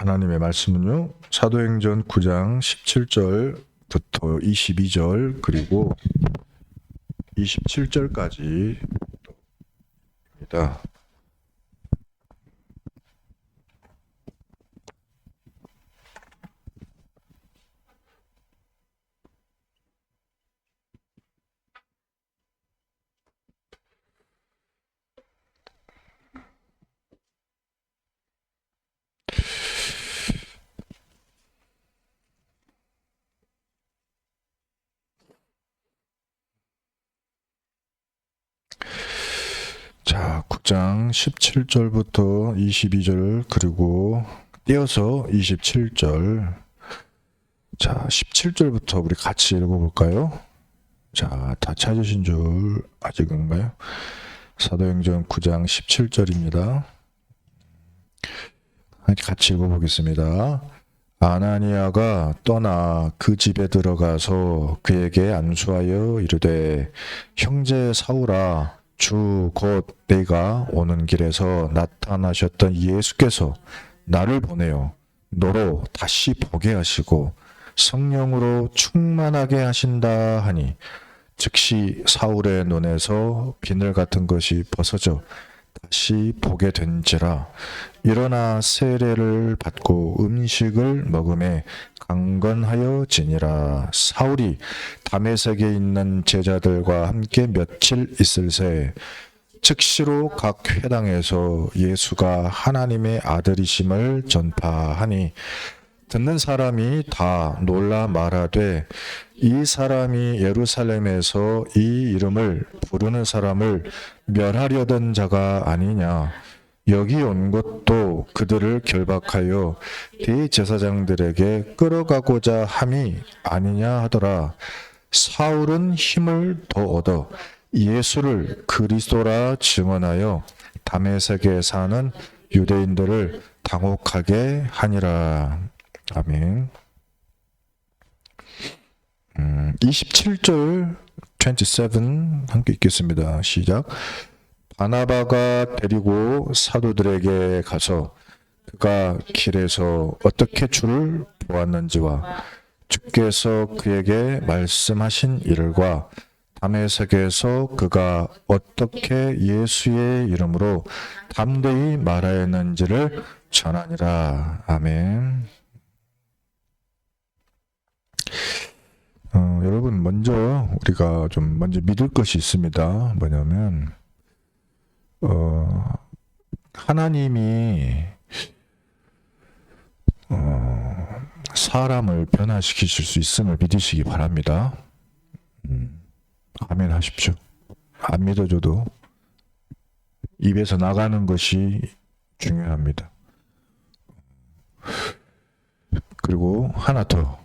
하나님의 말씀은요, 사도행전 9장 17절부터 22절 그리고 27절까지입니다. 자, 9장 17절부터 22절 그리고 띄어서 27절. 자, 17절부터 우리 같이 읽어볼까요? 자, 다 찾으신 줄 아직인가요? 사도행전 9장 17절입니다. 같이 읽어보겠습니다. 아나니아가 떠나 그 집에 들어가서 그에게 안수하여 이르되, 형제 사울아, 주 곧 내가 오는 길에서 나타나셨던 예수께서 나를 보내어 너로 다시 보게 하시고 성령으로 충만하게 하신다 하니, 즉시 사울의 눈에서 비늘 같은 것이 벗어져 다시 보게 된지라. 일어나 세례를 받고 음식을 먹음에 강건하여 지니라. 사울이 다메섹에 있는 제자들과 함께 며칠 있을새 즉시로 각 회당에서 예수가 하나님의 아들이심을 전파하니, 듣는 사람이 다 놀라 말하되, 이 사람이 예루살렘에서 이 이름을 부르는 사람을 멸하려던 자가 아니냐. 여기 온 것도 그들을 결박하여 대제사장들에게 끌어가고자 함이 아니냐 하더라. 사울은 힘을 더 얻어 예수를 그리스도라 증언하여 다메섹에 사는 유대인들을 당혹하게 하니라. 아멘. 27절 27 함께 읽겠습니다. 시작. 바나바가 데리고 사도들에게 가서 그가 길에서 어떻게 주를 보았는지와 주께서 그에게 말씀하신 일과 다메섹에서 그가 어떻게 예수의 이름으로 담대히 말하였는지를 전하니라. 아멘. 여러분, 먼저 우리가 좀 먼저 믿을 것이 있습니다. 뭐냐면 하나님이 사람을 변화시키실 수 있음을 믿으시기 바랍니다. 아멘 하십시오. 안 믿어줘도 입에서 나가는 것이 중요합니다. 그리고 하나 더,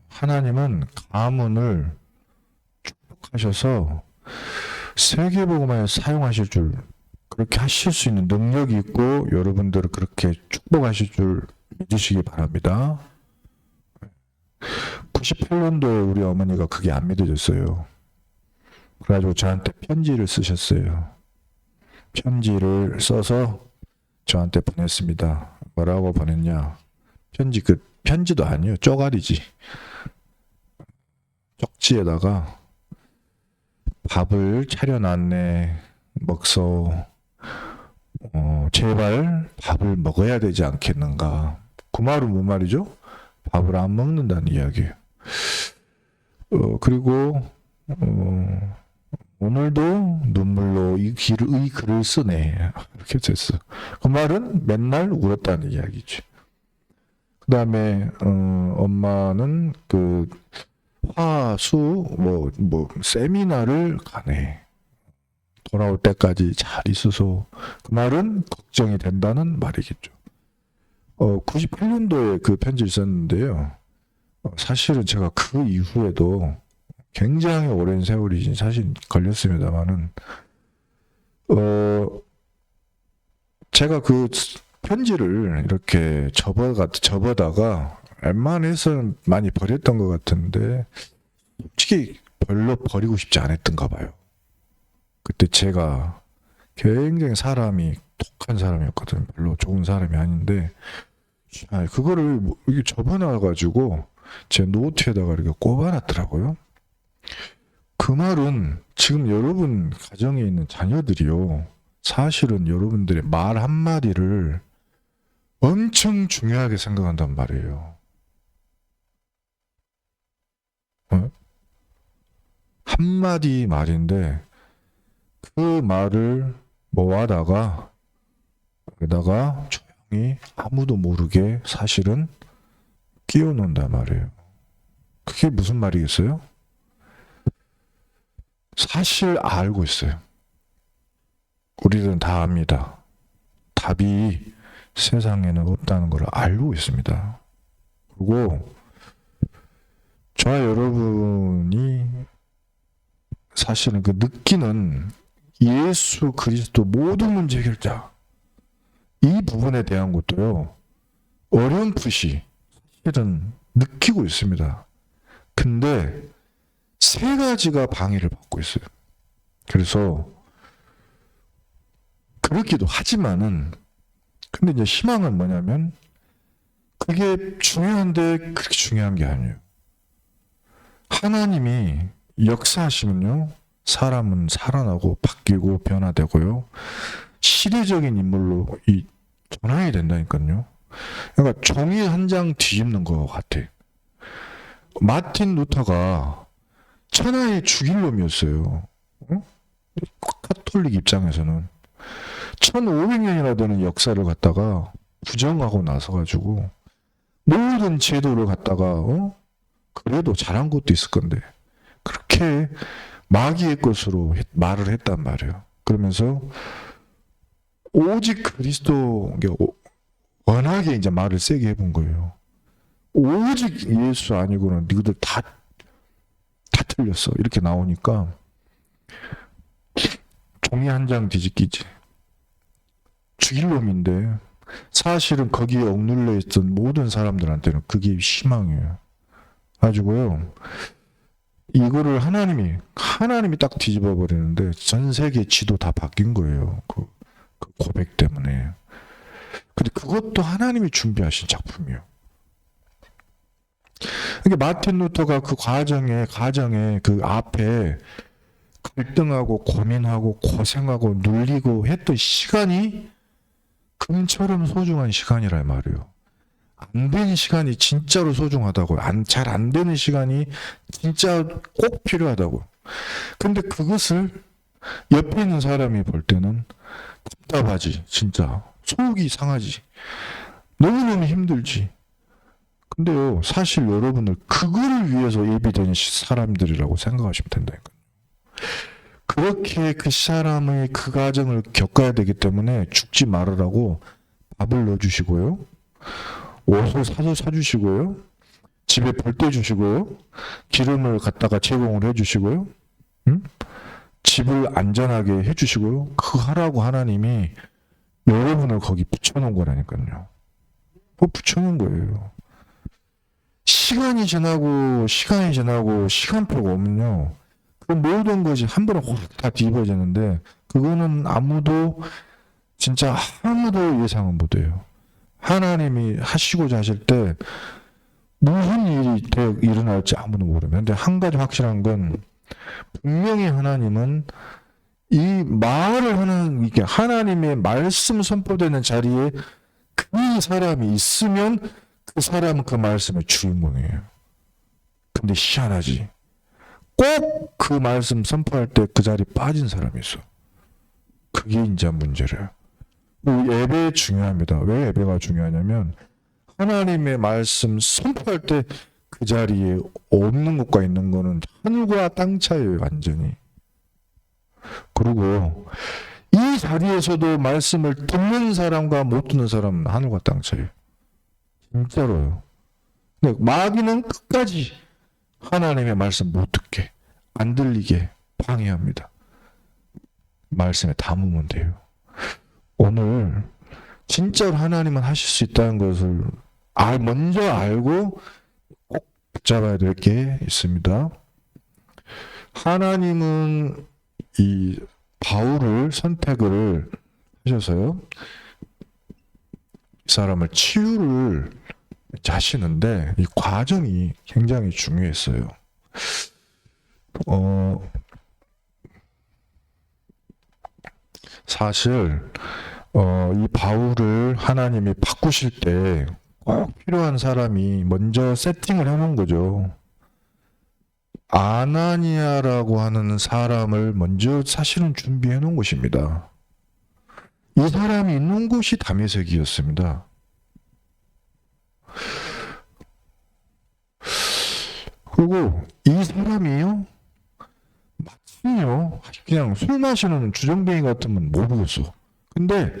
하나님은 가문을 축복하셔서 세계복음화에 사용하실 줄, 그렇게 하실 수 있는 능력이 있고 여러분들을 그렇게 축복하실 줄 믿으시기 바랍니다. 98년도에 우리 어머니가 그게 안 믿어졌어요. 그래가지고 저한테 편지를 쓰셨어요. 편지를 써서 저한테 보냈습니다. 뭐라고 보냈냐? 편지도 아니에요. 쪼가리지. 쪽지에다가 밥을 차려놨네. 먹소. 제발 밥을 먹어야 되지 않겠는가. 그 말은 뭔 말이죠? 밥을 안 먹는다는 이야기예요. 그리고 오늘도 눈물로 이 글을 쓰네. 이렇게 됐어. 그 말은 맨날 울었다는 이야기죠. 그 다음에 엄마는 그 화수 세미나를 가네. 돌아올 때까지 잘 있어서. 그 말은 걱정이 된다는 말이겠죠. 98년도에 그 편지를 썼는데요. 사실은 제가 그 이후에도 굉장히 오랜 세월이 사실 걸렸습니다만은, 제가 그 편지를 이렇게 접어다가 웬만해서는 많이 버렸던 것 같은데, 솔직히 별로 버리고 싶지 않았던가 봐요. 그때 제가 굉장히 사람이 독한 사람이었거든요. 별로 좋은 사람이 아닌데, 자, 그거를 이게 접어놔가지고 제 노트에다가 이렇게 꼽아놨더라고요. 그 말은 지금 여러분 가정에 있는 자녀들이요. 사실은 여러분들의 말 한마디를 엄청 중요하게 생각한단 말이에요. 어? 한마디 말인데 그 말을 모아다가 여기다가 조용히 아무도 모르게 사실은 끼워 놓는단 말이에요. 그게 무슨 말이겠어요? 사실 알고 있어요. 우리들은 다 압니다. 답이 세상에는 없다는 걸 알고 있습니다. 그리고 저와 여러분이 사실은 그 느끼는 예수 그리스도 모든 문제 해결자 이 부분에 대한 것도요 어렴풋이 사실은 느끼고 있습니다. 근데 세 가지가 방해를 받고 있어요. 그래서 그렇기도 하지만은 근데 이제 희망은 뭐냐면 그게 중요한데 그렇게 중요한 게 아니에요. 하나님이 역사하시면요 사람은 살아나고 바뀌고 변화되고요 시대적인 인물로 이 전환이 된다니까요. 그러니까 종이 한 장 뒤집는 것 같아. 마틴 루터가 천하의 죽일 놈이었어요. 카톨릭 입장에서는 1500년이나 되는 역사를 갖다가 부정하고 나서가지고 모든 제도를 갖다가 그래도 잘한 것도 있을 건데 그렇게 마귀의 것으로 말을 했단 말이에요. 그러면서 오직 그리스도 워낙에 이제 말을 세게 해본 거예요. 오직 예수 아니고는 너희들 다 틀렸어. 이렇게 나오니까 종이 한 장 뒤집기지. 죽일 놈인데 사실은 거기에 억눌려 있던 모든 사람들한테는 그게 희망이에요. 가지고요. 이거를 하나님이 딱 뒤집어 버리는데 전 세계 지도 다 바뀐 거예요. 그 고백 때문에. 근데 그것도 하나님이 준비하신 작품이에요. 그러니까 마틴 루터가 그 가정에 그 앞에 갈등하고 고민하고 고생하고 눌리고 했던 시간이 금처럼 소중한 시간이란 말이에요. 안 된 시간이 진짜로 소중하다고요. 잘 안 되는 시간이 진짜 꼭 필요하다고요. 근데 그것을 옆에 있는 사람이 볼 때는 답답하지. 진짜 속이 상하지. 너무너무 힘들지. 근데요 사실 여러분을 그거를 위해서 예비된 사람들이라고 생각하시면 된다니까요. 그렇게 그 사람의 그 과정을 겪어야 되기 때문에 죽지 말으라고 밥을 넣어주시고요. 옷을 사주시고요. 집에 벌떼 주시고요. 기름을 갖다가 제공을 해주시고요. 집을 안전하게 해주시고요. 그거 하라고 하나님이 여러분을 거기 붙여놓은 거라니까요. 붙여놓은 거예요. 시간이 지나고 시간표가 오면요. 그 모든 것이 한 번에 확 다 뒤집어지는데 그거는 아무도 예상은 못해요. 하나님이 하시고자 하실 때 무슨 일이 일어날지 아무도 모르면. 근데 한 가지 확실한 건 분명히 하나님은 이 말을 하는 이게 하나님의 말씀 선포되는 자리에 그 사람이 있으면 그 사람은 그 말씀의 주인공이에요. 근데 희한하지. 꼭 그 말씀 선포할 때 그 자리에 빠진 사람이 있어. 그게 이제 문제래요. 예배 중요합니다. 왜 예배가 중요하냐면 하나님의 말씀 선포할 때 그 자리에 없는 것과 있는 거는 하늘과 땅 차이예요. 완전히. 그리고 이 자리에서도 말씀을 듣는 사람과 못 듣는 사람은 하늘과 땅 차이예요. 진짜로요. 근데 마귀는 끝까지 하나님의 말씀 못 듣게 안 들리게 방해합니다. 말씀에 담으면 돼요. 오늘 진짜로 하나님은 하실 수 있다는 것을 먼저 알고 꼭 붙잡아야 될 게 있습니다. 하나님은 이 바울을 선택을 하셔서요. 사람을 치유를 하시는데 이 과정이 굉장히 중요했어요. 사실 이 바울을 하나님이 바꾸실 때 꼭 필요한 사람이 먼저 세팅을 해놓은 거죠. 아나니아라고 하는 사람을 먼저 사실은 준비해 놓은 것입니다. 이 사람이 있는 곳이 다메섹이었습니다. 그리고 이 사람이요, 마침요, 그냥 술 마시는 주정뱅이 같으면 모르겠어. 근데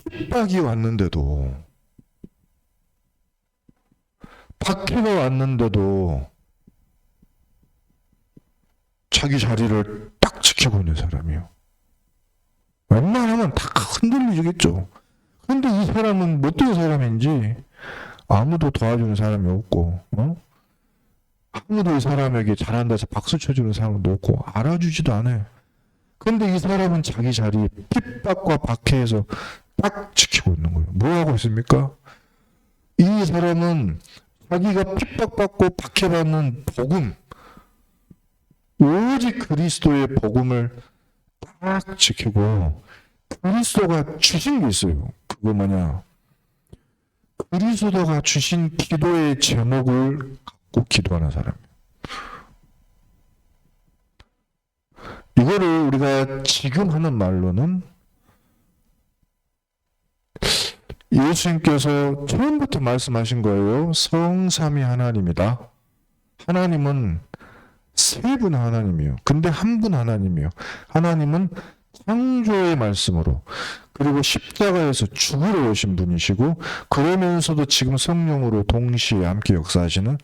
핍박이 왔는데도, 박해가 왔는데도 자기 자리를 딱 지키고 있는 사람이요. 웬만하면 다 흔들리겠죠. 근데 이 사람은 어떤 사람인지 아무도 도와주는 사람이 없고, 아무도 이 사람에게 잘한다 해서 박수 쳐주는 사람도 없고, 알아주지도 않아요. 근데 이 사람은 자기 자리 핍박과 박해에서 딱 지키고 있는 거예요. 뭐 하고 있습니까? 이 사람은 자기가 핍박받고 박해받는 복음, 오직 그리스도의 복음을 딱 지키고, 그리스도가 주신 게 있어요. 그거 뭐냐? 그리스도가 주신 기도의 제목을 갖고 기도하는 사람이에요. 이거를 우리가 지금 하는 말로는 예수님께서 처음부터 말씀하신 거예요. 성삼위 하나님이다. 하나님은 세 분 하나님이요. 근데 한 분 하나님이요. 하나님은 창조의 말씀으로, 그리고 십자가에서 죽으러 오신 분이시고, 그러면서도 지금 성령으로 동시에 함께 역사하시는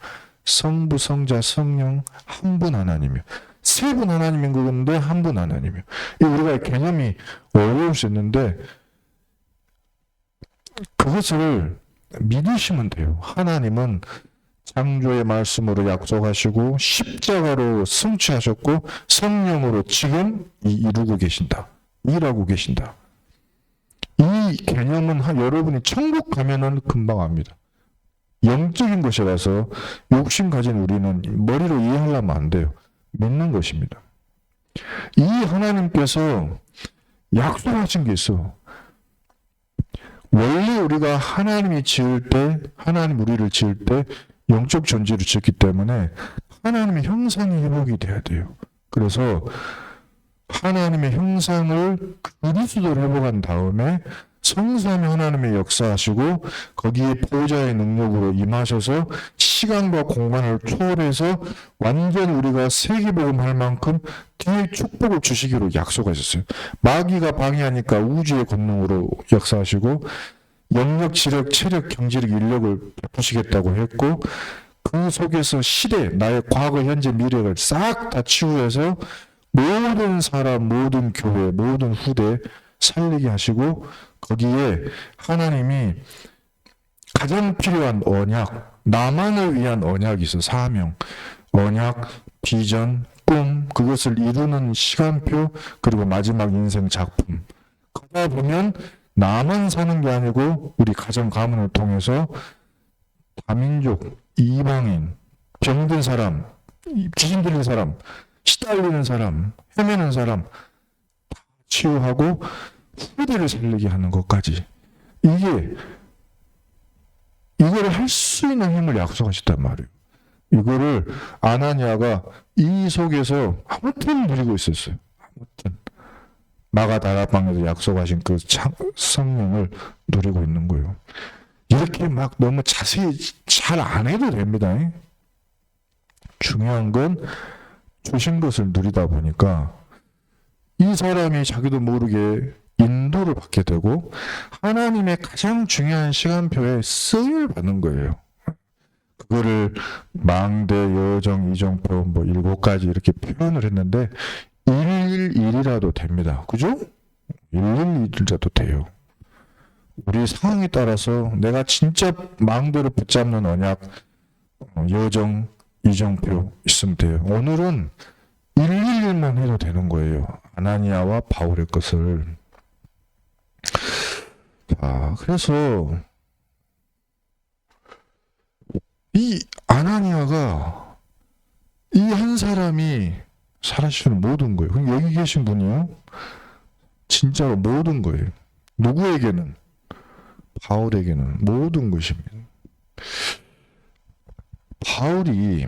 성부, 성자, 성령 한 분 하나님이요. 세 분 하나님인 건데 한 분 하나님이요. 우리가 개념이 어려울 수 있는데 그것을 믿으시면 돼요. 하나님은 창조의 말씀으로 약속하시고 십자가로 성취하셨고 성령으로 지금 이루고 계신다. 일하고 계신다. 이 개념은 여러분이 천국 가면은 금방 압니다. 영적인 것이라서 욕심 가진 우리는 머리로 이해하려면 안 돼요. 믿는 것입니다. 이 하나님께서 약속하신 게 있어. 원래 우리가 하나님이 지을 때, 하나님 우리를 지을 때 영적 존재로 지었기 때문에 하나님의 형상이 회복이 돼야 돼요. 그래서 하나님의 형상을 그리스도로 회복한 다음에 성삼위 하나님의 역사하시고 거기에 보호자의 능력으로 임하셔서 시간과 공간을 초월해서 완전 우리가 세계복음할 만큼 뒤에 축복을 주시기로 약속하셨어요. 마귀가 방해하니까 우주의 권능으로 역사하시고 영역, 지력, 체력, 경제력, 인력을 베푸시겠다고 했고 그 속에서 시대, 나의 과거, 현재, 미래를 싹 다 치유해서 모든 사람, 모든 교회, 모든 후대 살리게 하시고 거기에 하나님이 가장 필요한 언약, 나만을 위한 언약이 있어. 사명, 언약, 비전, 꿈, 그것을 이루는 시간표, 그리고 마지막 인생 작품. 그러다 보면 나만 사는 게 아니고 우리 가정 가문을 통해서 다민족, 이방인, 병든 사람, 귀신 들린 사람, 시달리는 사람, 헤매는 사람 다 치유하고 후대를 살리게 하는 것까지. 이거를 할 수 있는 힘을 약속하셨단 말이에요. 이거를 아나니아가 이 속에서 아무튼 누리고 있었어요. 아무튼 마가다락방에서 약속하신 그 성령을 누리고 있는 거예요. 이렇게 막 너무 자세히 잘 안 해도 됩니다. 중요한 건 주신 것을 누리다 보니까 이 사람이 자기도 모르게 인도를 받게 되고 하나님의 가장 중요한 시간표에 쓰임을 받는 거예요. 그거를 망대, 여정, 이정표 뭐 7가지 이렇게 표현을 했는데 111이라도 됩니다. 그죠? 111이라도 돼요. 우리 상황에 따라서 내가 진짜 망대를 붙잡는 언약, 여정, 이정표 있으면 돼요. 오늘은 111만 해도 되는 거예요. 아나니아와 바울의 것을. 자, 그래서 이 아나니아가 이 한 사람이 살아주는 모든 거예요. 그럼 여기 계신 분이요, 진짜로 모든 거예요. 누구에게는? 바울에게는 모든 것입니다. 바울이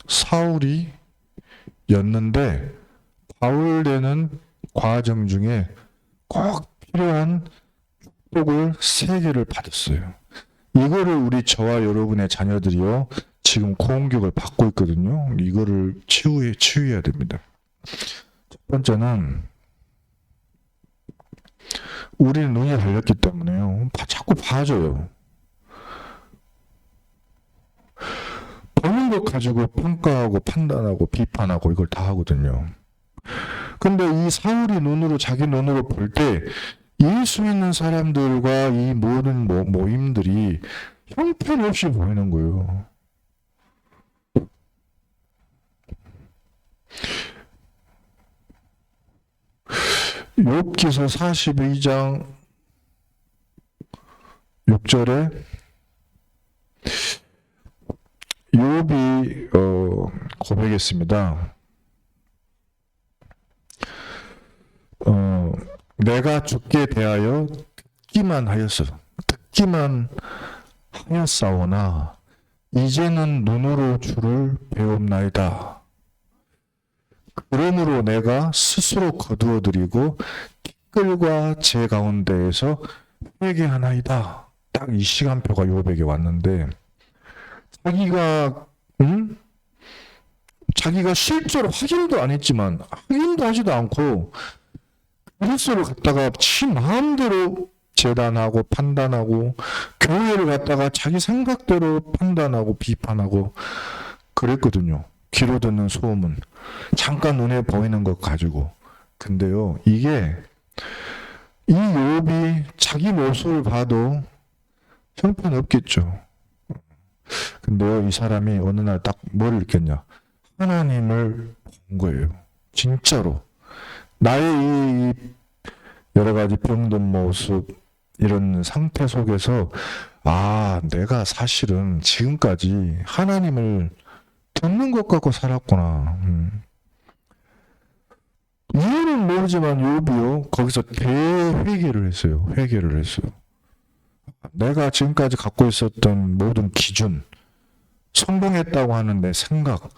사울이 였는데 바울에는 과정 중에 꼭 필요한 축복을 3개를 받았어요. 이거를 우리 저와 여러분의 자녀들이요, 지금 공격을 받고 있거든요. 이거를 치유해야 됩니다. 첫 번째는 우리는 눈이 달렸기 때문에요, 자꾸 봐줘요. 보는 것 가지고 평가하고 판단하고 비판하고 이걸 다 하거든요. 근데 이 사울이 눈으로, 자기 눈으로 볼 때 예수 믿는 사람들과 이 모든 모임들이 형편없이 보이는 거예요. 욥기서 42장 6절에 욥이 고백했습니다. 내가 주께 대하여 듣기만 하였사오나 이제는 눈으로 주를 배웁나이다. 그러므로 내가 스스로 거두어드리고 티끌과 제 가운데에서 회개하나이다. 딱 이 시간표가 욥에게 왔는데, 자기가 실제로 확인도 안 했지만, 확인도 하지도 않고 그리스도를 갖다가 지 마음대로 재단하고 판단하고, 교회를 갖다가 자기 생각대로 판단하고 비판하고 그랬거든요. 귀로 듣는 소음은 잠깐 눈에 보이는 것 가지고. 근데요, 이게 이 욥이 자기 모습을 봐도 형편없겠죠. 근데요, 이 사람이 어느 날 딱 뭘 느꼈냐? 하나님을 본 거예요. 진짜로. 나의 이 여러 가지 병든 모습, 이런 상태 속에서 내가 사실은 지금까지 하나님을 듣는 것 같고 살았구나. 이유는 모르지만 욥이요, 거기서 대회개를 했어요. 회개를 했어요. 내가 지금까지 갖고 있었던 모든 기준, 성공했다고 하는 내 생각,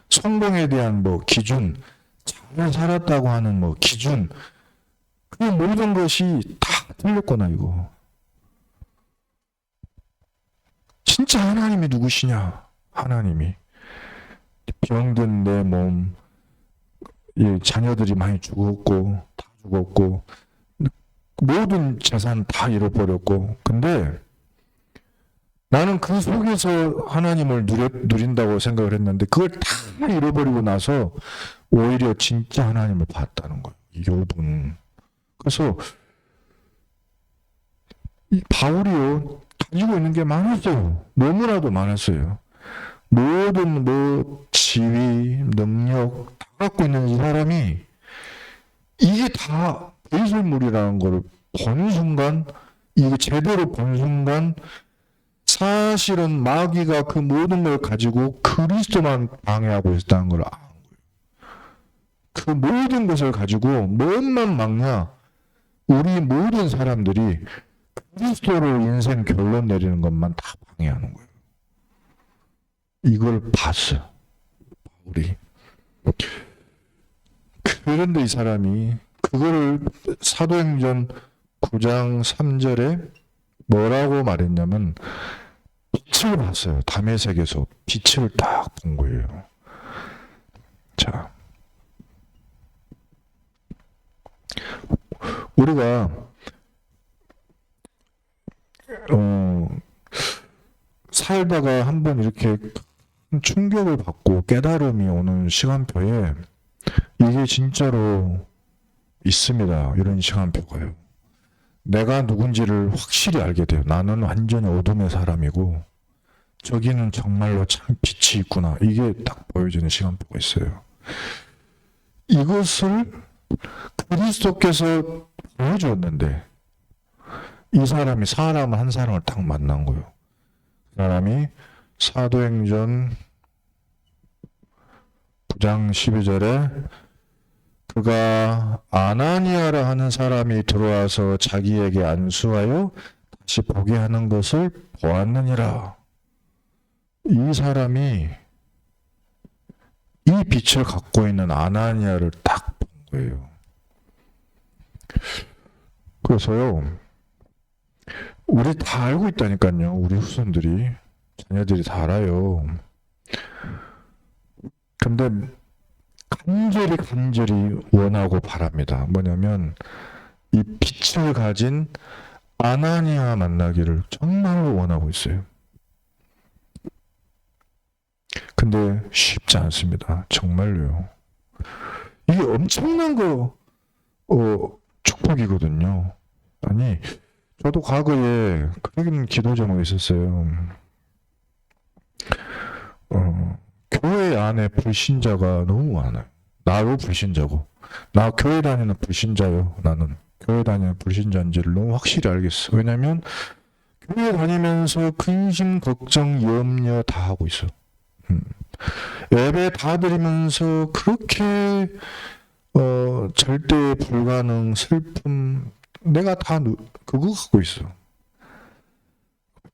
성공에 대한 기준, 잘 살았다고 하는 기준, 그 모든 것이 다 틀렸구나, 이거. 진짜 하나님이 누구시냐? 하나님이. 병든 내 몸, 자녀들이 많이 죽었고, 다 죽었고, 모든 재산 다 잃어버렸고, 근데 나는 그 속에서 하나님을 누린다고 생각을 했는데, 그걸 다 잃어버리고 나서 오히려 진짜 하나님을 봤다는 거예요. 이 욥은. 그래서 이 바울이요, 가지고 있는 게 많았어요. 너무나도 많았어요. 모든 지위, 능력 다 갖고 있는 이 사람이 이게 다 배설물이라는 걸 본 순간, 이게 제대로 본 순간, 사실은 마귀가 그 모든 걸 가지고 그리스도만 방해하고 있다는 걸 아는 거예요. 그 모든 것을 가지고 뭔만 막냐? 우리 모든 사람들이 그리스도로 인생 결론 내리는 것만 다 방해하는 거예요. 이걸 봤어요, 바울이. 그런데 이 사람이 그거를 사도행전 9장 3절에 뭐라고 말했냐면, 빛을 봤어요. 다메섹에서 빛을 딱 본 거예요. 자, 우리가 살다가 한번 이렇게 충격을 받고 깨달음이 오는 시간표에 이게 진짜로 있습니다. 이런 시간표가요. 내가 누군지를 확실히 알게 돼요. 나는 완전히 어둠의 사람이고 저기는 정말로 참 빛이 있구나. 이게 딱 보여지는 시간표가 있어요. 이것을 그리스도께서 보여주었는데 이 사람이 사람 한 사람을 딱 만난 거예요. 그 사람이 사도행전 9장 12절에 그가 아나니아라 하는 사람이 들어와서 자기에게 안수하여 다시 보게 하는 것을 보았느니라. 이 사람이 이 빛을 갖고 있는 아나니아를 딱 본 거예요. 그래서요, 우리 다 알고 있다니까요. 우리 후손들이, 자녀들이 다 알아요. 근데 간절히 원하고 바랍니다. 뭐냐면 이 빛을 가진 아나니아 만나기를 정말 원하고 있어요. 근데 쉽지 않습니다. 정말로요. 이게 엄청난 축복이거든요. 아니, 저도 과거에 그런 기도 제목이 있었어요. 교회 안에 불신자가 너무 많아요. 나도 불신자고. 나 교회 다니는 불신자요. 나는 교회 다니는 불신자인지를 너무 확실히 알겠어. 왜냐면 교회 다니면서 근심, 걱정, 염려 다 하고 있어. 예배 다 드리면서 그렇게 절대 불가능, 슬픔, 내가 다 그거 갖고 있어.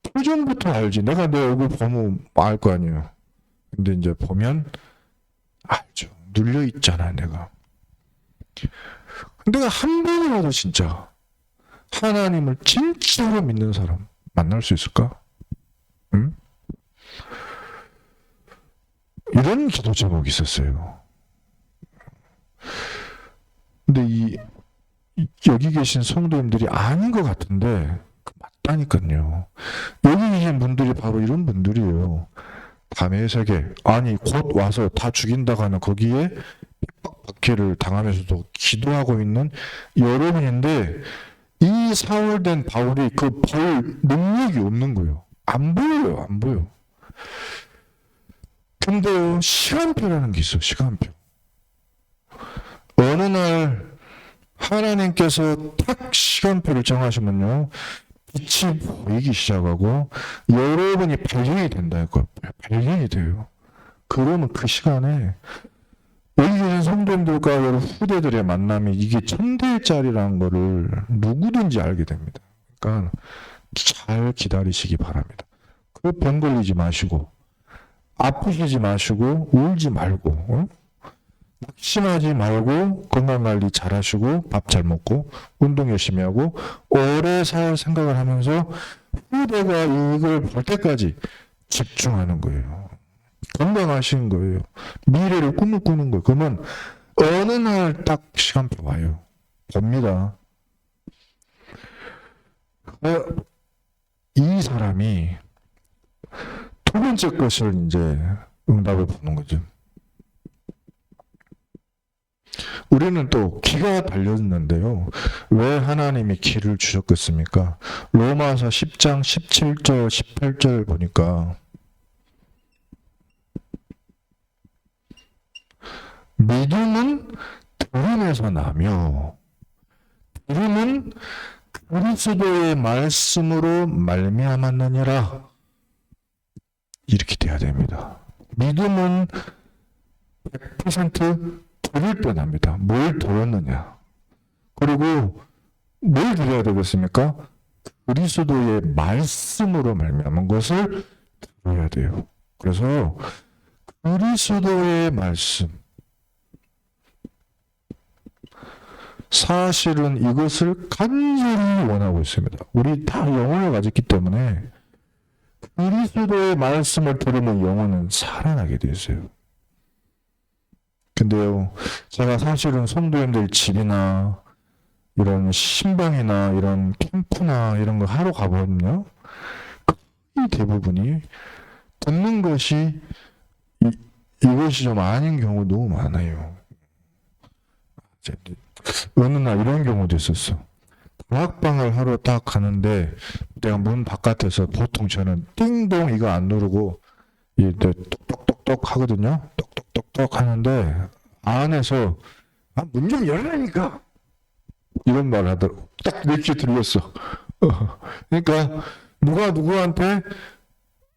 표정부터 알지. 내가 내 얼굴 보면 알 거 아니에요. 근데 이제 보면 알죠. 눌려 있잖아, 내가. 내가 한 번이라도 진짜 하나님을 진짜로 믿는 사람 만날 수 있을까? 응? 이런 기도 제목이 있었어요. 근데 여기 계신 성도님들이 아닌 것 같은데 맞다니까요. 여기 계신 분들이 바로 이런 분들이에요. 담의 세계, 아니 곧 와서 다 죽인다고 하는 거기에 핍박박해를 당하면서도 기도하고 있는 여러분인데 이 사울된 바울이 그 볼 능력이 없는 거예요. 안 보여요. 안 보여. 근데요, 시간표라는 게 있어. 시간표. 어느 날 하나님께서 딱 시간표를 정하시면요, 빛이 보이기 시작하고 여러분이 발견이 된다니까요. 발견이 돼요. 그러면 그 시간에 여기 계신 성도님들과 여러분 후대들의 만남이 이게 천대짜리라는 거를 누구든지 알게 됩니다. 그러니까 잘 기다리시기 바랍니다. 그 병 걸리지 마시고 아프시지 마시고 울지 말고 낙심하지 말고 건강관리 잘 하시고 밥 잘 먹고 운동 열심히 하고 오래 살 생각을 하면서 후대가 이걸 볼 때까지 집중하는 거예요. 건강하신 거예요. 미래를 꿈을 꾸는 거예요. 그러면 어느 날 딱 시간표 와요. 봅니다. 이 사람이 두 번째 것을 이제 응답을 보는 거죠. 우리는 또 기가 달렸는데요. 왜 하나님이 기를 주셨겠습니까? 로마서 10장 17절 18절 보니까 믿음은 들음에서 나며 들음은 그리스도의 말씀으로 말미암았느니라. 이렇게 돼야 됩니다. 믿음은 100% 들을 때 납니다. 뭘 들었느냐. 그리고 뭘 들어야 되겠습니까? 그리스도의 말씀으로 말미암은 것을 들어야 돼요. 그래서 그리스도의 말씀. 사실은 이것을 간절히 원하고 있습니다. 우리 다 영혼을 가졌기 때문에 그리스도의 말씀을 들으면 영혼은 살아나게 되어 있어요. 근데요, 제가 사실은 성도님들 집이나 이런 신방이나 이런 캠프나 이런 거 하러 가보면요, 거의 대부분이 듣는 것이 이것이 좀 아닌 경우 너무 많아요. 어느 날 이런 경우도 있었어. 다락방을 하러 딱 가는데 내가 문 바깥에서 보통 저는 띵동 이거 안 누르고 똑똑똑똑 하거든요. 똑똑똑똑 하는데 안에서 문 좀 열라니까 이런 말을 하더라고. 딱 내 귀에 들렸어. 그러니까 누가 누구한테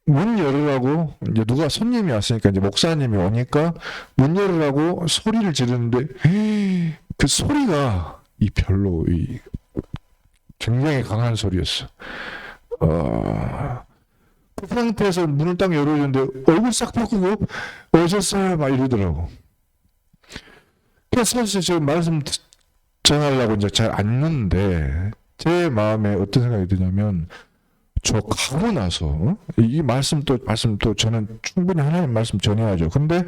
문 열으라고, 이제 누가 손님이 왔으니까 이제 목사님이 오니까 문 열으라고 소리를 지르는데 그 소리가 별로 굉장히 강한 소리였어. 그 상태에서 문을 딱 열어줬는데 얼굴 싹 바꾸고 오셨어요 막 이러더라고. 그래서 사실 지금 말씀 전하려고 이제 잘 안 넣는데 제 마음에 어떤 생각이 드냐면, 저 가고 나서 이 말씀 또 저는 충분히 하나님 말씀 전해야죠. 근데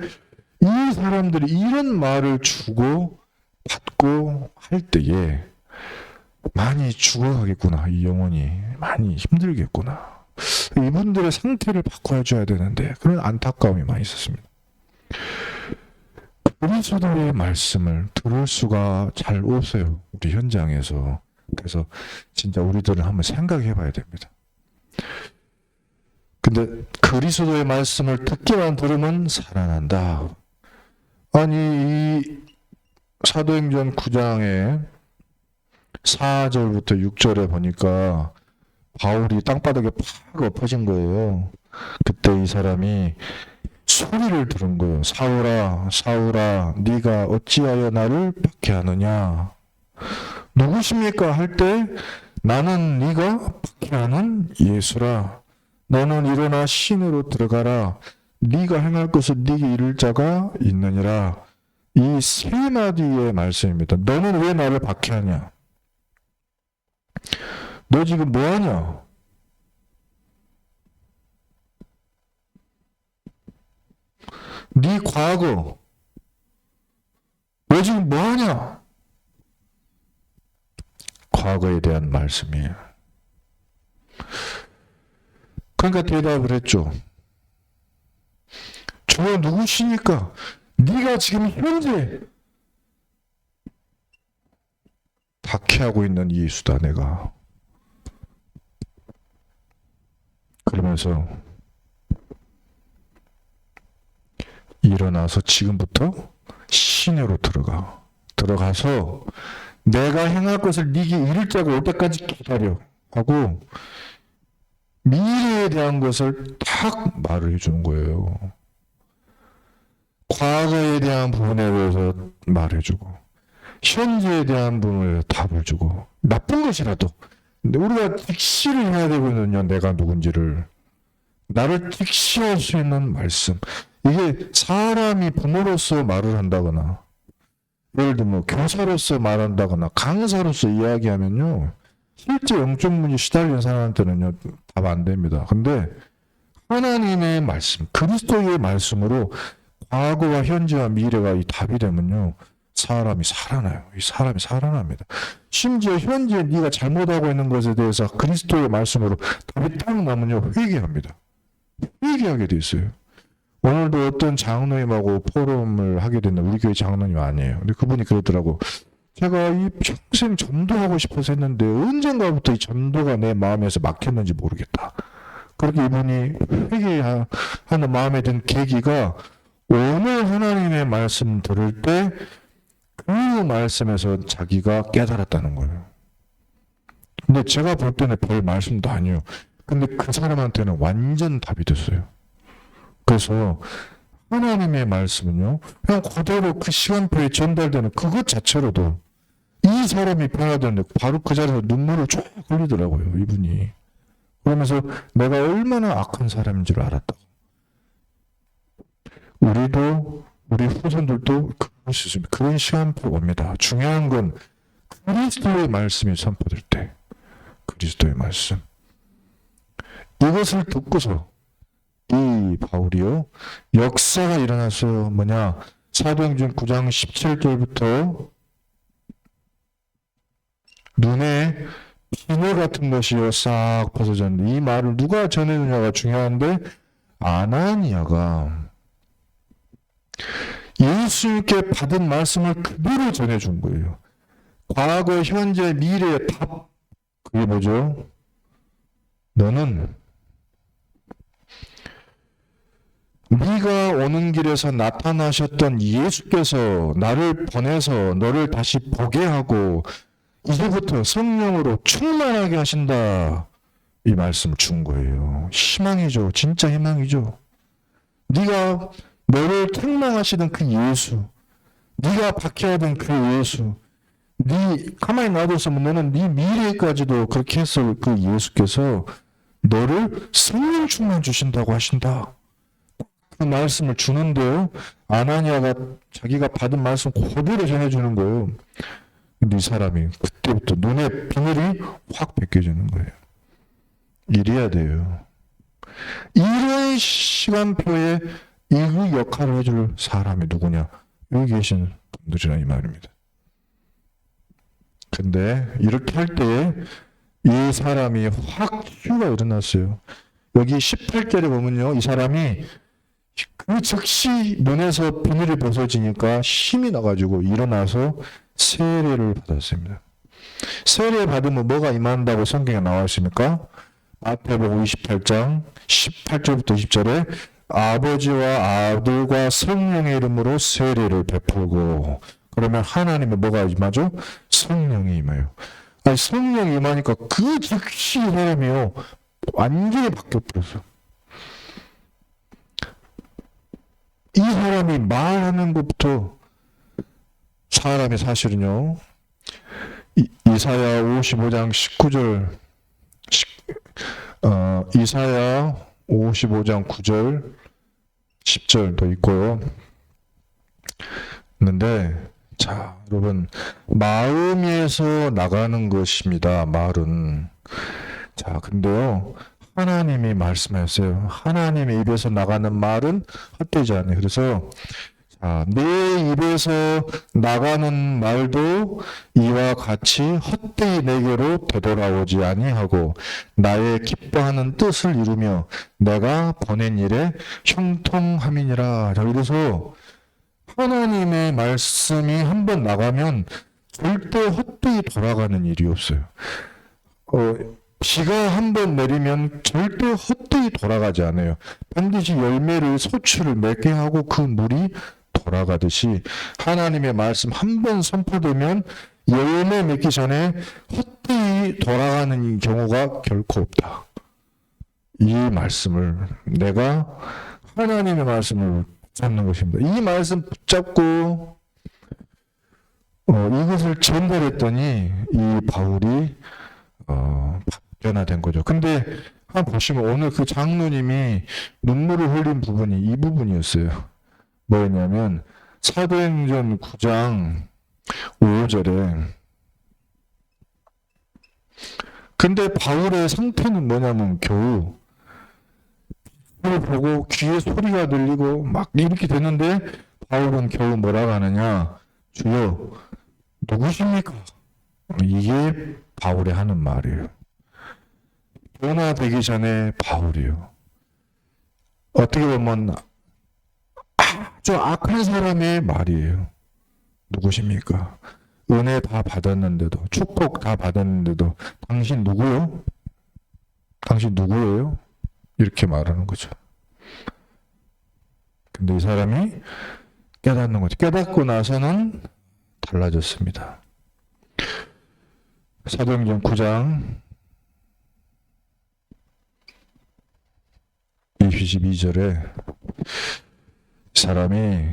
이 사람들이 이런 말을 주고 받고 할 때에 많이 죽어가겠구나. 이 영혼이 많이 힘들겠구나. 이분들의 상태를 바꿔줘야 되는데 그런 안타까움이 많이 있었습니다. 그리스도의 말씀을 들을 수가 잘 없어요. 우리 현장에서. 그래서 진짜 우리들은 한번 생각해 봐야 됩니다. 근데 그리스도의 말씀을 듣기만 들으면 살아난다. 아니, 이 사도행전 9장에 4절부터 6절에 보니까 바울이 땅바닥에 팍 엎어진 거예요. 그때 이 사람이 소리를 들은 거예요. 사울아, 사울아, 네가 어찌하여 나를 박해하느냐? 누구십니까? 할 때 나는 네가 박해하는 예수라. 너는 일어나 신으로 들어가라. 네가 행할 것을 네게 이를 자가 있느니라. 이 세 마디의 말씀입니다. 너는 왜 나를 박해하냐? 너 지금 뭐하냐? 네 과거 너 지금 뭐하냐? 과거에 대한 말씀이에요. 그러니까 대답을 했죠. 저 누구시니까? 네가 지금 현재 박해하고 있는 예수다 내가. 그러면서 일어나서 지금부터 시내로 들어가서 내가 행할 것을 네게 이를 자가 올 때까지 기다려 하고 미래에 대한 것을 딱 말을 해주는 거예요. 과거에 대한 부분에 대해서 말해주고 현재에 대한 부분에 답을 주고, 나쁜 것이라도 근데 우리가 직시를 해야 되거든요. 내가 누군지를 나를 직시할 수 있는 말씀. 이게 사람이 부모로서 말을 한다거나 예를 들면 교사로서 말한다거나 강사로서 이야기하면요, 실제 영적 문제 시달리는 사람한테는요 답 안 됩니다. 근데 하나님의 말씀, 그리스도의 말씀으로 과거와 현재와 미래가 이 답이 되면요, 사람이 살아나요. 이 사람이 살아납니다. 심지어 현재 네가 잘못하고 있는 것에 대해서 그리스도의 말씀으로 답이 딱 나면요, 회개합니다. 회개하게 돼 있어요. 오늘도 어떤 장로님하고 포럼을 하게 됐는데, 우리 교회 장로님 아니에요. 근데 그분이 그러더라고. 제가 이 평생 전도하고 싶어서 했는데 언젠가부터 이 전도가 내 마음에서 막혔는지 모르겠다. 그렇게 이분이 회개하는 마음에 든 계기가 오늘 하나님의 말씀 들을 때 그 말씀에서 자기가 깨달았다는 거예요. 근데 제가 볼 때는 별 말씀도 아니에요. 근데 그 사람한테는 완전 답이 됐어요. 그래서 하나님의 말씀은요, 그냥 그대로 그 시간표에 전달되는 그것 자체로도 이 사람이 변화되는데 바로 그 자리에서 눈물을 쫙 흘리더라고요, 이분이. 그러면서 내가 얼마나 악한 사람인 줄 알았다고. 우리도, 우리 후손들도 그럴 수 있습니다. 그런 시간표가 옵니다. 중요한 건 그리스도의 말씀이 선포될 때, 그리스도의 말씀. 이것을 듣고서 이 바울이요, 역사가 일어났어요. 뭐냐, 사도행전 9장 17절부터 눈에 비늘 같은 것이요 싹 벗어졌는데, 이 말을 누가 전해주냐가 중요한데, 아나니아가 예수님께 받은 말씀을 그대로 전해준 거예요. 과거, 현재, 미래의 답. 그게 뭐죠? 너는 네가 오는 길에서 나타나셨던 예수께서 나를 보내서 너를 다시 보게 하고 이제부터 성령으로 충만하게 하신다. 이 말씀을 준 거예요. 희망이죠. 진짜 희망이죠. 네가 너를 책망하시던 그 예수, 네가 박해하던 그 예수, 네 가만히 놔뒀으면 너는 네 미래까지도 그렇게 했을 그 예수께서 너를 성령 충만 주신다고 하신다. 그 말씀을 주는데요. 아나니아가 자기가 받은 말씀 그대로 전해주는 거예요. 근데 이 사람이 그때부터 눈에 비늘이 확 벗겨지는 거예요. 이래야 돼요. 이런 시간표에 이 역할을 해줄 사람이 누구냐? 여기 계신 분들이라 이 말입니다. 근데 이렇게 할 때에 이 사람이 확 치유가 일어났어요. 여기 18절에 보면요. 이 사람이 그 즉시 눈에서 비늘이 벗어지니까 힘이 나가지고 일어나서 세례를 받았습니다. 세례 받으면 뭐가 임한다고 성경에 나와 있습니까? 마태복음 28장 18절부터 20절에 아버지와 아들과 성령의 이름으로 세례를 베풀고, 그러면 하나님의 뭐가 임하죠? 성령이 임해요. 아니, 성령이 임하니까 그 즉시 사람이요 완전히 바뀌어버렸어. 이 사람이 말하는 것부터 사람이 사실은요, 이사야 55장 19절, 이사야 55장 9절 10절도 있고요. 있는데, 자, 여러분, 마음에서 나가는 것입니다. 말은. 자, 근데요, 하나님이 말씀하셨어요. 하나님의 입에서 나가는 말은 헛되지 않아요. 그래서 자, 내 입에서 나가는 말도 이와 같이 헛되이 내게로 되돌아오지 아니하고 나의 기뻐하는 뜻을 이루며 내가 보낸 일에 형통함이니라. 자, 그래서 하나님의 말씀이 한번 나가면 절대 헛되이 돌아가는 일이 없어요. 비가 한번 내리면 절대 헛되이 돌아가지 않아요. 반드시 열매를 소출을 맺게 하고 그 물이 돌아가듯이 하나님의 말씀 한번 선포되면 열매 맺기 전에 헛되이 돌아가는 경우가 결코 없다. 이 말씀을 내가 하나님의 말씀을 붙잡는 것입니다. 이 말씀 붙잡고 이것을 전달했더니 이 바울이 변화된 거죠. 근데 한번 보시면 오늘 그 장로님이 눈물을 흘린 부분이 이 부분이었어요. 뭐였냐면 사도행전 9장 5절에 근데 바울의 상태는 뭐냐면 겨우 그걸 보고 귀에 소리가 들리고 막 이렇게 되는데 바울은 겨우 뭐라고 하느냐, 주여 누구십니까? 이게 바울이 하는 말이에요. 변화되기 전에 바울이요. 어떻게 보면 아주 악한 사람의 말이에요. 누구십니까? 은혜 다 받았는데도, 축복 다 받았는데도 당신 누구요? 당신 누구예요? 이렇게 말하는 거죠. 근데 이 사람이 깨닫는 거죠. 깨닫고 나서는 달라졌습니다. 사도행전 9장 22절에 사람이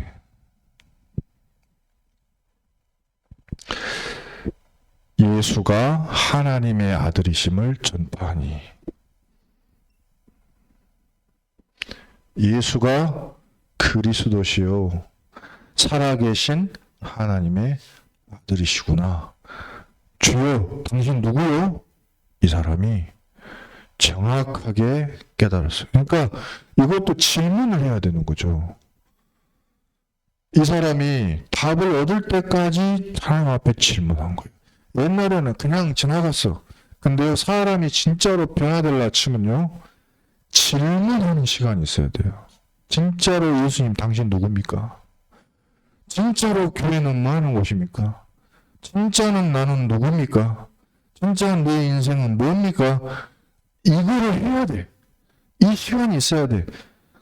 예수가 하나님의 아들이심을 전파하니, 예수가 그리스도시요 살아계신 하나님의 아들이시구나. 주여 당신 누구요? 이 사람이 정확하게 깨달았어요. 그러니까 이것도 질문을 해야 되는 거죠. 이 사람이 답을 얻을 때까지 하나님 앞에 질문한 거예요. 옛날에는 그냥 지나갔어. 근데요, 사람이 진짜로 변화될라 치면요, 질문하는 시간이 있어야 돼요. 진짜로 예수님 당신 누굽니까? 진짜로 교회는 뭐 하는 곳입니까? 진짜는 나는 누굽니까? 진짜 내 인생은 뭡니까? 이거를 해야 돼. 이 시간이 있어야 돼.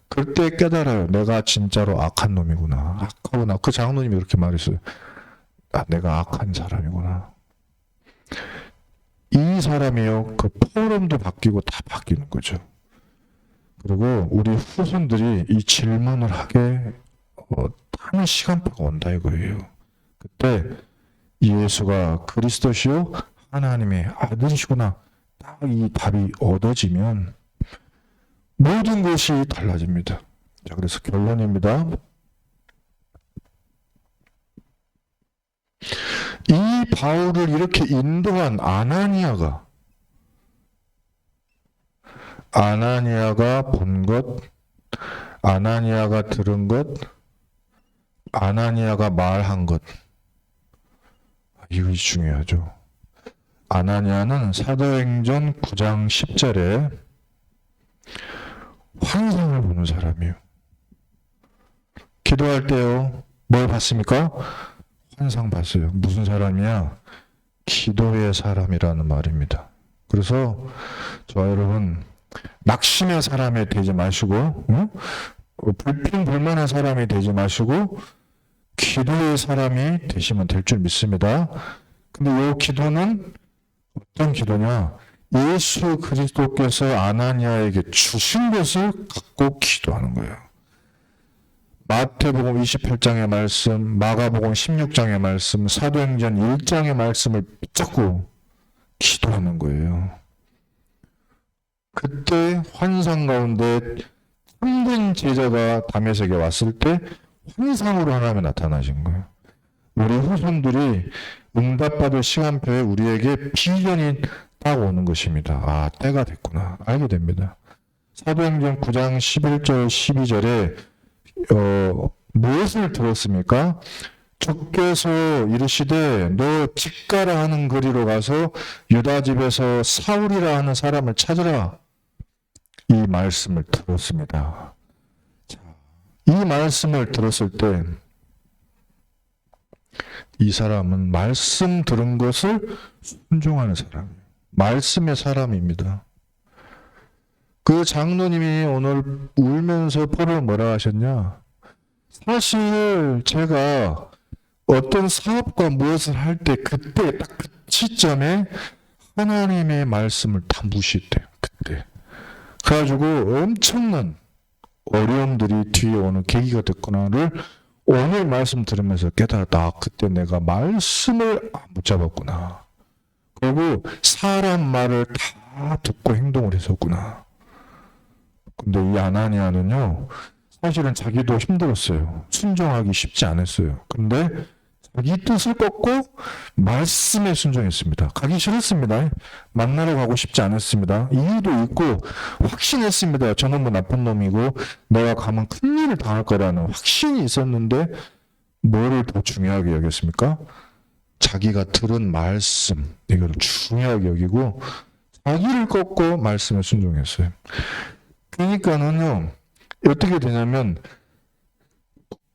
그때 깨달아요. 내가 진짜로 악한 놈이구나. 악하구나. 그 장로님이 그렇게 말했어요. 아, 내가 악한 사람이구나. 이 사람이요, 그 포럼도 바뀌고 다 바뀌는 거죠. 그리고 우리 후손들이 이 질문을 하게 하는 시간표가 온다 이거예요. 그때 예수가 그리스도시요 하나님의 아들이시구나, 딱 이 답이 얻어지면 모든 것이 달라집니다. 자, 그래서 결론입니다. 이 바울을 이렇게 인도한 아나니아가 본 것, 아나니아가 들은 것, 아나니아가 말한 것, 이것이 중요하죠. 아나니아는 사도행전 9장 10절에 환상을 보는 사람이에요. 기도할 때요, 뭘 봤습니까? 환상 봤어요. 무슨 사람이야? 기도의 사람이라는 말입니다. 그래서 저 여러분, 낙심의 사람이 되지 마시고, 불평불만한 사람이 되지 마시고 기도의 사람이 되시면 될 줄 믿습니다. 근데 이 기도는 어떤 기도냐? 예수 그리스도께서 아나니아에게 주신 것을 갖고 기도하는 거예요. 마태복음 28장의 말씀, 마가복음 16장의 말씀, 사도행전 1장의 말씀을 붙잡고 기도하는 거예요. 그때 환상 가운데 참된 제자가 다메섹에 왔을 때 환상으로 하나님이 나타나신 거예요. 우리 후손들이 응답받을 시간표에 우리에게 비전이 딱 오는 것입니다. 아, 때가 됐구나. 알게 됩니다. 사도행전 9장 11절 12절에 무엇을 들었습니까? 주께서 이르시되 너 집가라 하는 거리로 가서 유다 집에서 사울이라 하는 사람을 찾으라. 이 말씀을 들었습니다. 자, 이 말씀을 들었을 때 이 사람은 말씀 들은 것을 순종하는 사람이에요. 말씀의 사람입니다. 그 장로님이 오늘 울면서 포로를 뭐라 하셨냐? 사실 제가 어떤 사업과 무엇을 할 때 그때 딱 그 시점에 하나님의 말씀을 다 무시했대요. 그때. 그래가지고 엄청난 어려움들이 뒤에 오는 계기가 됐구나를 오늘 말씀 들으면서 깨달았다. 아, 그때 내가 말씀을 못 잡았구나. 그리고 사람 말을 다 듣고 행동을 했었구나. 근데 이 아나니아는요, 사실은 자기도 힘들었어요. 순종하기 쉽지 않았어요. 근데 자기 뜻을 꺾고 말씀에 순종했습니다. 가기 싫었습니다. 만나러 가고 싶지 않았습니다. 이유도 있고 확신했습니다. 저는 뭐 나쁜 놈이고 내가 가면 큰일을 당할 거라는 확신이 있었는데 뭐를 더 중요하게 여겼습니까? 자기가 들은 말씀, 이걸 중요하게 여기고 자기를 꺾고 말씀에 순종했어요. 그러니까는요, 어떻게 되냐면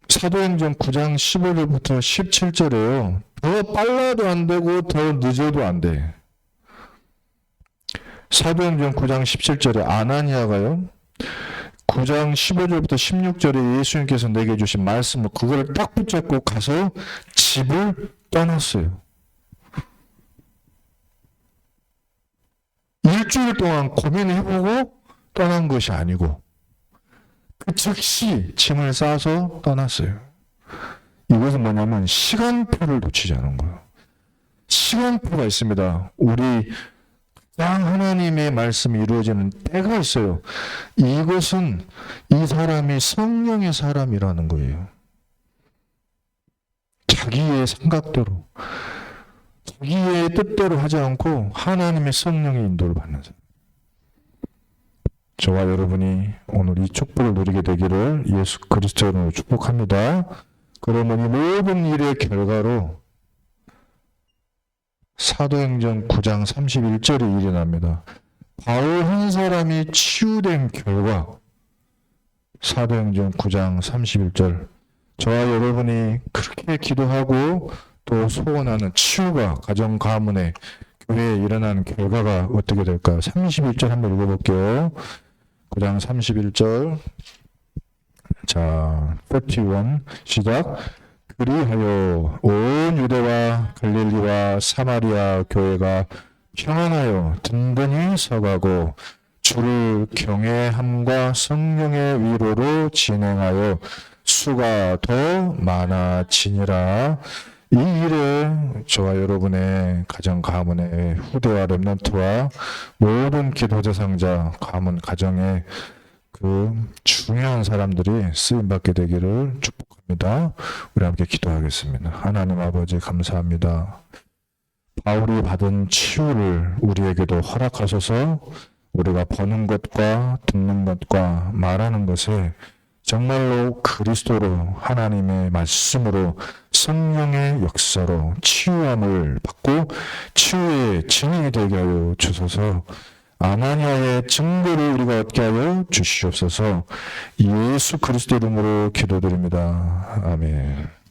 사도행전 9장 15절부터 17절에요. 더 빨라도 안 되고 더 늦어도 안 돼. 사도행전 9장 17절에 아나니아가요. 9장 15절부터 16절에 예수님께서 내게 주신 말씀을 그걸 딱 붙잡고 가서 집을 떠났어요. 일주일 동안 고민해보고 떠난 것이 아니고 그 즉시 짐을 싸서 떠났어요. 이것은 뭐냐면 시간표를 놓치지 않은 거예요. 시간표가 있습니다. 우리 가장 하나님의 말씀이 이루어지는 때가 있어요. 이것은 이 사람이 성령의 사람이라는 거예요. 자기의 생각대로, 자기의 뜻대로 하지 않고 하나님의 성령의 인도를 받는 사람. 저와 여러분이 오늘 이 축복을 누리게 되기를 예수 그리스도로 축복합니다. 그러면 이 모든 일의 결과로 사도행전 9장 31절에 일어납니다. 바울 한 사람이 치유된 결과 사도행전 9장 31절 저와 여러분이 그렇게 기도하고 또 소원하는 치유가 가정 가문에 교회에 일어나는 결과가 어떻게 될까요? 31절 한번 읽어볼게요. 9장 31절 자 31 시작. 그리하여 온 유대와 갈릴리와 사마리아 교회가 평안하여 든든히 서가고 주를 경외함과 성령의 위로로 진행하여 수가 더 많아지니라. 이 일에 저와 여러분의 가정 가문의 후대와 렘넌트와 모든 기도 대상자 가문 가정에 그 중요한 사람들이 쓰임받게 되기를 축복합니다. 우리 함께 기도하겠습니다. 하나님 아버지 감사합니다. 바울이 받은 치유를 우리에게도 허락하셔서 우리가 보는 것과 듣는 것과 말하는 것에 정말로 그리스도로 하나님의 말씀으로 성령의 역사로 치유함을 받고 치유의 증인이 되게 하여 주소서. 아나니아의 증거를 우리가 얻게 하여 주시옵소서. 예수 그리스도 이름으로 기도드립니다. 아멘.